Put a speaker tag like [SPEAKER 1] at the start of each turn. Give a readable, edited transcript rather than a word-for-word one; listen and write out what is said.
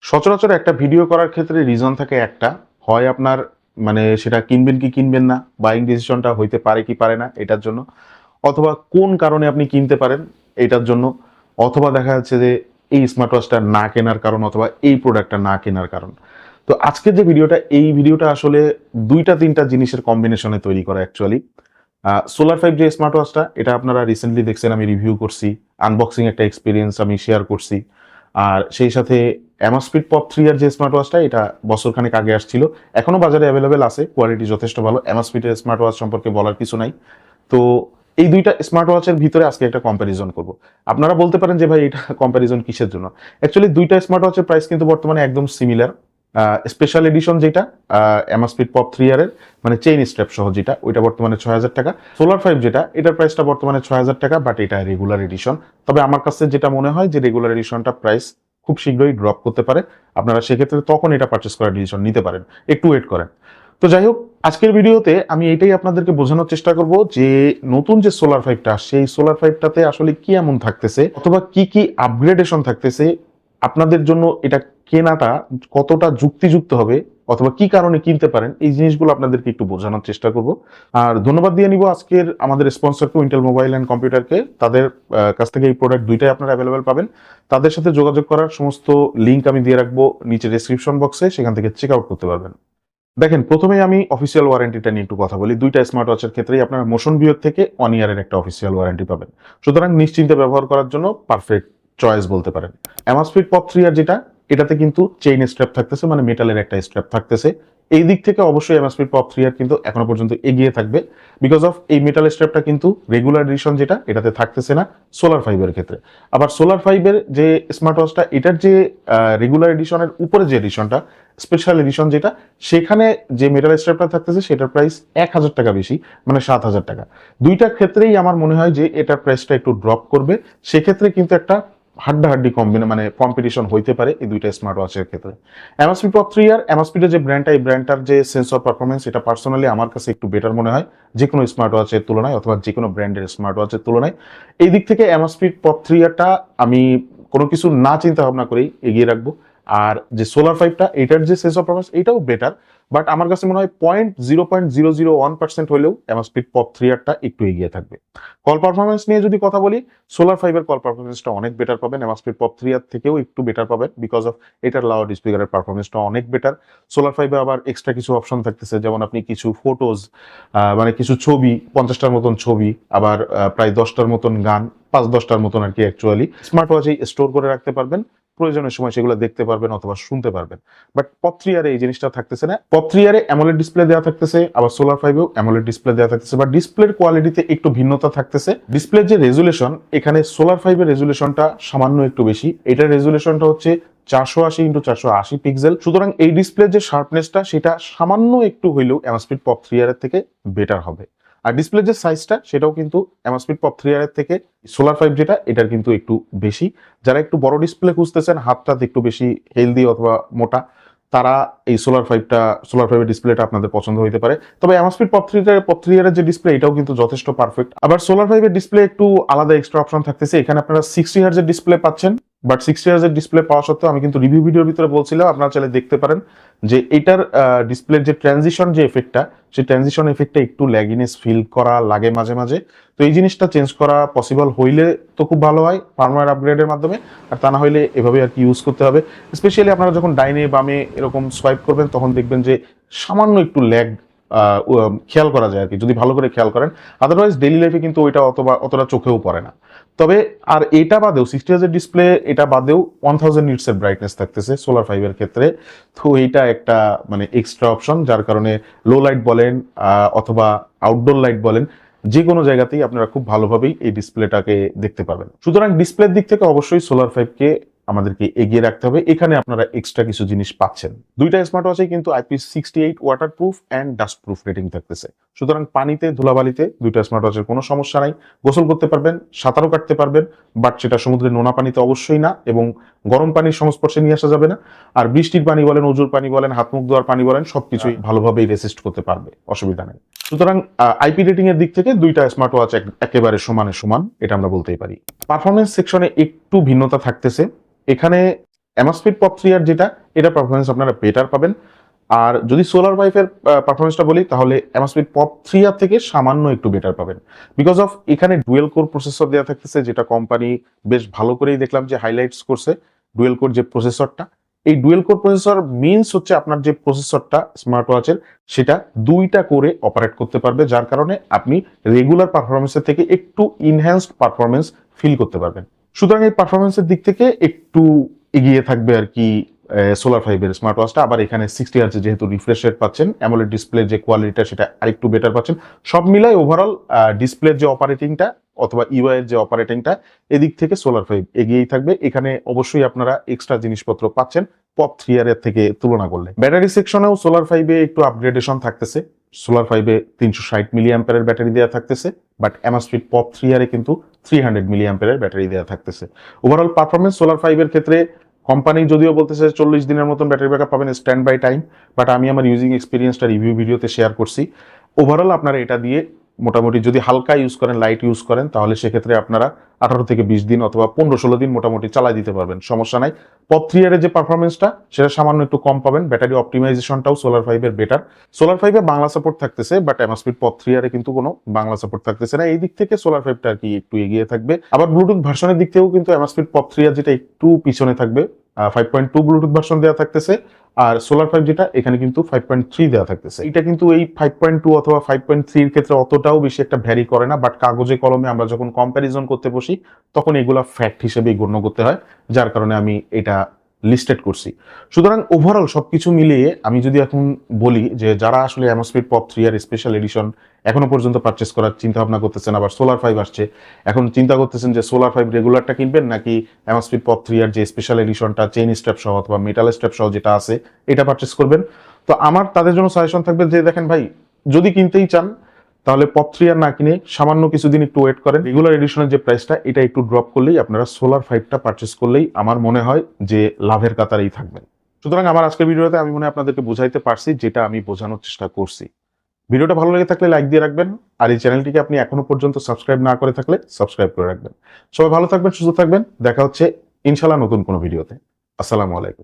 [SPEAKER 1] সচরাচর একটা ভিডিও করার ক্ষেত্রে রিজন থাকে একটা, হয় আপনার মানে সেটা কিনবেন কি কিনবেন না, বাইং ডিসিশনটা হইতে পারে কি পারে না এটার জন্য, অথবা কোন কারণে আপনি কিনতে পারেন এটার জন্য, অথবা দেখা যাচ্ছে যে এই স্মার্ট ওয়াচটা না কেনার কারণ অথবা এই প্রোডাক্টটা না কেনার কারণ। তো আজকের যে ভিডিওটা, এই ভিডিওটা আসলে দুইটা তিনটা জিনিসের কম্বিনেশনে তৈরি করা অ্যাকচুয়ালি। সোলার 5 যে স্মার্ট ওয়াচটা, এটা আপনারা রিসেন্টলি দেখছেন, আমি রিভিউ করছি, আনবক্সিং একটা এক্সপিরিয়েন্স আমি শেয়ার করছি। আর সেই সাথে অ্যামাসফিট পপ 3 এর যে স্মার্ট ওয়াচটা, এটা বছরখানেক আগে আসছিল, এখনো বাজারে অ্যাভেলেবেল আছে, কোয়ালিটি যথেষ্ট ভালো। অ্যামাসফিটের স্মার্ট ওয়াচ সম্পর্কে বলার কিছু নাই। তো এই দুইটা স্মার্ট ওয়াচের ভিতরে আজকে একটা কম্প্যারিজন করব। আপনারা বলতে পারেন যে ভাই এটা কম্প্যারিজন কিসের জন্য? অ্যাকচুয়ালি দুইটা স্মার্ট ওয়াচের প্রাইস কিন্তু বর্তমানে একদম সিমিলার। স্পেশাল এডিশন যেটা অ্যামাসফিট পপ 3 এর, মানে চেইন স্ট্র্যাপ সহ যেটা, ওইটা বর্তমানে 6,000 টাকা। সোলার 5 যেটা, এটার প্রাইসটা বর্তমানে 6,000 টাকা, বাট এটা রেগুলার এডিশন। তবে আমার কাছে যেটা মনে হয় যে রেগুলার এডিশনটা প্রাইস খুব শীঘ্রই ড্রপ করতে পারে। আপনারা সেক্ষেত্রে তখন এটা পারচেস করার ডিসিশন নিতে পারেন, একটু ওয়েট করেন। তো যাই হোক, আজকের ভিডিওতে আমি এটাই আপনাদেরকে বোঝানোর চেষ্টা করব যে নতুন যে সোলার 5টা, সেই সোলার 5টাতে আসলে কি এমন থাকতেছে অথবা কি কি আপগ্রেডেশন থাকতেছে, আপনাদের জন্য এটা কেনাটা কতটা যুক্তিযুক্ত হবে অথবা কি কারণে কিনতে পারেন, এই জিনিসগুলো আপনাদেরকে একটু বোঝানোর চেষ্টা করব। আর ধন্যবাদ দিয়ে নিব আজকের আমাদের স্পন্সরকে, ইন্টেল মোবাইল অ্যান্ড কম্পিউটারকে। তাদের কাছ থেকে এই প্রোডাক্ট দুইটাই আপনারা অ্যাভেলেবেল পাবেন। তাদের সাথে যোগাযোগ করার সমস্ত লিঙ্ক আমি দিয়ে রাখবো নিচে ডেসক্রিপশন বক্সে, সেখান থেকে চেক আউট করতে পারবেন। দেখেন, প্রথমেই আমি অফিসিয়াল ওয়ারেন্টিটা নিয়ে একটু কথা বলি। দুইটা স্মার্ট ওয়াচের ক্ষেত্রেই আপনারা মোশন ভিউর থেকে 1 ইয়ারের একটা অফিসিয়াল ওয়ারেন্টি পাবেন, সুতরাং নিশ্চিন্তে ব্যবহার করার জন্য পারফেক্ট চয়েস বলতে পারেন। অ্যামাসফিট পপ 3 আর যেটা, এটাতে কিন্তু চেইন স্ট্র্যাপ থাকতেছে, মানে মেটালের একটা স্ট্র্যাপ থাকতেছে। এই দিক থেকে অবশ্যই অ্যামাসফিট পপ 3 আর কিন্তু এখনো পর্যন্ত এগিয়ে থাকবে, বিকজ অফ এই মেটাল স্ট্র্যাপটা কিন্তু রেগুলার এডিশন যেটা, এটাতে থাকতেছে না সোলার 5 এর ক্ষেত্রে। আবার সোলার 5 এর যে স্মার্ট ওয়াচটা, এটার যে রেগুলার এডিশনের উপরে যে এডিশনটা, স্পেশাল এডিশন যেটা, সেখানে যে মেটাল স্ট্র্যাপটা থাকতেছে সেটার প্রাইস 1,000 টাকা বেশি, মানে 7,000 টাকা। দুইটা ক্ষেত্রেই আমার মনে হয় যে এটার প্রাইসটা একটু ড্রপ করবে। সেক্ষেত্রে কিন্তু একটা হাড্ডাহাড্ডি মানে কম্পিটিশন হইতে পারে এই দুইটা স্মার্ট ওয়াচের ক্ষেত্রে। অ্যামাসফিট পপ 3 আর অ্যামাসফিটের যে ব্র্যান্ডটা, এই ব্র্যান্ডটার যে সেন্স অফ পারফরমেন্স, এটা পার্সোনালি আমার কাছে একটু বেটার মনে হয় যে কোনো স্মার্ট ওয়াচের তুলনায়, অথবা যে কোনো ব্র্যান্ডের স্মার্ট ওয়াচের তুলনায়। এই দিক থেকে অ্যামাসফিট পপ 3 আরটা আমি কোনো কিছু না চিন্তা ভাবনা করেই এগিয়ে রাখবো। আর যে সোলার 5টা, এটার যে সেন্স অফ পারফরমেন্স, এটাও বেটার, বাট আমার কাছে মনে হয় 0.001% হলেও অ্যামাসফিট পপ 3 আরটা একটু এগিয়ে থাকবে। কল পারফরমেন্স নিয়ে যদি কথা বলি, সোলার 5 এর কল পারফরমেন্সটা অনেক বেটার পাবেন, অ্যামাসফিট পপ 3 আর থেকেও একটু বেটার পাবেন, বিকজ অফ এটার লাউড স্পিকারের পারফরমেন্সটা অনেক বেটার। সোলার 5 এ আবার এক্সট্রা কিছু অপশন থাকতেছে, যেমন আপনি কিছু ফটোজ, মানে কিছু ছবি, 50টার মতন ছবি, আবার প্রায় 10টার মতন গান, 5-10টার মতন আর কি অ্যাকচুয়ালি স্মার্ট ওয়াচেই স্টোর করে রাখতে পারবেন, প্রয়োজনের সময় সেগুলো দেখতে পারবেন অথবা শুনতে পারবেন। বাট পপ 3 আরে এই জিনিসটা থাকতেছে না। পপ 3 আরে অ্যামোলেড ডিসপ্লে দেওয়া থাকতেছে, আবার সোলার 5 এও অ্যামোলেড ডিসপ্লে দেওয়া থাকতেছে, বাট ডিসপ্লের কোয়ালিটিতে একটু ভিন্নতা থাকতেছে। ডিসপ্লের যে রেজুলেশন, এখানে সোলার 5 এর রেজুলেশনটা সামান্য একটু বেশি, এটার রেজুলেশনটা হচ্ছে 480x480 পিক্সেল। সুতরাং এই ডিসপ্লের যে শার্পনেসটা, সেটা সামান্য একটু হইলেও অ্যামাসফিট পপ 3 এর থেকে বেটার হবে। আর ডিসপ্লের যে সাইজটা, সেটাও কিন্তু অ্যামাসফিট পপ 3 এর থেকে সোলার 5 যেটা, এটার কিন্তু একটু বেশি। যারা একটু বড় ডিসপ্লে খুঁজতেছেন, হাতটা একটু বেশি হেলদি অথবা মোটা, তারা এই সোলার 5 এর ডিসপ্লেটা আপনাদের পছন্দ হতে পারে। তবে অ্যামাসফিট পপ 3 এর যে ডিসপ্লে, এটাও কিন্তু যথেষ্ট পারফেক্ট। আবার সোলার 5 এর ডিসপ্লে একটু আলাদা এক্সট্রা অপশন থাকতেছে। এখানে আপনারা 60 হার্জ এর ডিসপ্লে পাচ্ছেন, বাট 60 হার্জ এর ডিসপ্লে পাওয়া সত্ত্বেও আমি কিন্তু রিভিউ ভিডিওর ভিতরে বলছিলাম, আপনারা চাইলে দেখতে পারেন যে এটার ডিসপ্লের যে ট্রানজিশন যে এফেক্টটা, সেই ট্রানজিশন এফেক্টটা একটু ল্যাগিনেস ফিল করা লাগে মাঝে মাঝে। তো এই জিনিসটা চেঞ্জ করা পসিবল হইলে তো খুব ভালো হয় ফার্মওয়্যার আপগ্রেডের মাধ্যমে, আর তা না হইলে এভাবে আর কি ইউজ করতে হবে। স্পেশালি আপনারা যখন ডাইনে বামে এরকম সোয়াইপ করবেন, তখন দেখবেন যে সামান্য একটু ল্যাগ খেয়াল করা যায় আর কি, যদি ভালো করে খেয়াল করেন। আদারওয়াইজ ডেইলি লাইফে কিন্তু ওইটা অতটা চোখেও পড়ে না। তবে আর এটা বাদেও 60 হার্জ ডিসপ্লে, এটা বাদেও 1000 নিটস এর ব্রাইটনেস থাকতেছে সোলার 5 এর ক্ষেত্রে। তো এইটা একটা মানে এক্সট্রা অপশন, যার কারণে লো লাইট বলেন অথবা আউটডোর লাইট বলেন, যে কোনো জায়গাতেই আপনারা খুব ভালোভাবেই এই ডিসপ্লেটাকে দেখতে পাবেন। সুতরাং ডিসপ্লের দিক থেকে অবশ্যই সোলার 5 কে আমাদেরকে এগিয়ে রাখতে হবে। এখানে আপনারা এক্সট্রা কিছু জিনিস পাচ্ছেন। দুইটা স্মার্ট ওয়াচে কিন্তু IP68 water proof and dust proof rating থাকতেছে। সুতরাং পানিতে, ধুলাবালিতে দুইটা স্মার্ট ওয়াচের কোনো সমস্যা নাই। গোসল করতে পারবেন, সাঁতারও কাটতে পারবেন, বাট সেটা সমুদ্রের নোনা পানিতে অবশ্যই না, এবং গরম পানির সংস্পর্শে নিয়ে আসা যাবে না। আর বৃষ্টির পানি বলেন, অজুর পানি বলেন, হাত মুখ ধোয়ার পানি বলেন, সবকিছুই ভালোভাবেই রেসিস্ট করতে পারবে, অসুবিধা নেই। সুতরাং IP রেটিং এর দিক থেকে দুইটা স্মার্ট ওয়াচ একেবারে সমানে সমান, এটা আমরা বলতেই পারি। পারফরমেন্স সেকশনে একটু ভিন্নতা থাকতেছে। এখানে অ্যামাসফিট পপ 3R যেটা, এটা পারফরমেন্স আপনারা বেটার পাবেন। আর যদি সোলার পাইপের পারফরমেন্সটা বলি, তাহলে অ্যামাসফিট পপ 3R থেকে সামান্য একটু বেটার পাবেন, বিকজ অফ এখানে ডুয়েল কোর প্রসেসর দেওয়া থাকতেছে, যেটা কোম্পানি বেশ ভালো করেই দেখলাম যে হাইলাইটস করছে। ডুয়েল কোর যে প্রসেসরটা, এই ডুয়েল কোর প্রসেসর মিনস হচ্ছে আপনার যে প্রসেসরটা স্মার্ট ওয়াচের, সেটা 2টা কোরে অপারেট করতে পারবে, যার কারণে আপনি রেগুলার পারফরমেন্সের থেকে একটু ইনহ্যান্সড পারফরমেন্স ফিল করতে পারবেন। সুতরাং এই পারফরমেন্সের দিক থেকে একটু এগিয়ে থাকবে আর কি সোলার ফাইভের স্মার্ট ওয়াচটা। আবার এখানে 60 হার্জ যেহেতু রিফ্রেশ রেট পাচ্ছেন, অ্যামোলেড ডিসপ্লে যে কোয়ালিটিটা সেটা আরেকটু বেটার পাচ্ছেন। সব মিলাই ওভারঅল ডিসপ্লের যে অপারেটিংটা অথবা ইউআই এর যে অপারেটিংটা, এদিক থেকে সোলার ফাইভ এগিয়েই থাকবে। এখানে অবশ্যই আপনারা এক্সট্রা জিনিসপত্র পাচ্ছেন পপ 3R এর থেকে তুলনা করলে। ব্যাটারি সেকশনেও সোলার ফাইভে একটু আপগ্রেডেশন থাকতেছে। সোলার ফাইভে 360 মিলি অ্যাম্পিয়ারের ব্যাটারি দেওয়া থাকতেছে, বাট অ্যামাসফিট পপ 3R এ কিন্তু 300 মিলি অ্যাম্পিয়ারের ব্যাটারি দেওয়া থাকতেছে। ওভারঅল পারফরমেন্স সোলার ফাইভের ক্ষেত্রে কোম্পানি যদিও বলতেছে 40 দিনের মতন ব্যাটারি ব্যাকআপ পাবেন স্ট্যান্ড বাই টাইম, বাট আমি আমার ইউজিং এক্সপিরিয়েন্সটা রিভিউ ভিডিওতে শেয়ার করছি। ওভারঅল আপনারা এটা দিয়ে মোটামুটি যদি হালকা ইউজ করেন, লাইট ইউজ করেন, তাহলে সেক্ষেত্রে আপনারা 18 থেকে 20 দিন অথবা 15-16 দিন মোটামুটি চালাই দিতে পারবেন, সমস্যা নাই। পপ 3R এর যে পারফরমেন্সটা সেটা সামান্য একটু কম পাবেন। ব্যাটারি অপটিমাইজেশনটাও সোলার ফাইভের বেটার। সোলার ফাইভে বাংলা সাপোর্ট থাকতেছে, বাট অ্যামাসফিট পপ 3R এ কিন্তু কোনো বাংলা সাপোর্ট থাকতেছে না। এই দিক থেকে সোলার ফাইভটা আর কি একটু এগিয়ে থাকবে। আবার ব্লুটুথ ভার্সনের দিক থেকেও কিন্তু অ্যামাসফিট পপ 3R যেটা একটু পিছনে থাকবে, 5.2 ব্লুটুথ ভার্সন দেওয়া থাকতেছে, আর সোলার ফাইভ যেটা এখানে কিন্তু 5.3 দেওয়া থাকতেছে। এটা কিন্তু এই 5.2 অথবা 5.3 এর ক্ষেত্রে অতটাও বেশি একটা ভ্যারি করে না, বাট কাগজে কলমে আমরা যখন কম্প্যারিজন করতে বসি তখন এগুলা ফ্যাক্ট হিসেবেই গণ্য করতে হয়, যার কারণে আমি এটা লিস্টেড করছি। সুতরাং ওভারঅল সবকিছু মিলিয়ে আমি যদি এখন বলি যে যারা আসলে অ্যামসফিট পপ 3R স্পেশাল এডিশন এখনো পর্যন্ত পারচেস করার চিন্তা ভাবনা করতেছেন, আবার সোলার ফাইভ আসছে, এখন চিন্তা করতেছেন যে সোলার ফাইভ রেগুলারটা কিনবেন নাকি অ্যামসফিট পপ 3R যে স্পেশাল এডিশনটা চেইন স্ট্র্যাপ সহ অথবা মেটাল স্ট্র্যাপ সহ যেটা আছে এটা পারচেস করবেন, তো আমার তাদের জন্য সাজেশন থাকবে যে দেখেন ভাই, যদি কিনতেই চান তাহলে পপ 3R না কিনে সামান্য কিছুদিন একটু ওয়েট করেন। রেগুলার এডিশনের যে প্রাইসটা এটা একটু ড্রপ করলেই আপনারা সোলার ফাইভটা পারচেস করলেই আমার মনে হয় যে লাভের কাতারেই থাকবেন। সুতরাং আমার আজকের ভিডিওতে আমি মনে হয় আপনাদেরকে বোঝাইতে পারছি যেটা আমি বোঝানোর চেষ্টা করছি। ভিডিওটা ভালো লেগে থাকলে লাইক দিয়ে রাখবেন, আর এই চ্যানেলটিকে আপনি এখনো পর্যন্ত সাবস্ক্রাইব না করে থাকলে সাবস্ক্রাইব করে রাখবেন। সবাই ভালো থাকবেন, সুস্থ থাকবেন, দেখা হচ্ছে ইনশাআল্লাহ নতুন কোনো ভিডিওতে। আসসালামু আলাইকুম।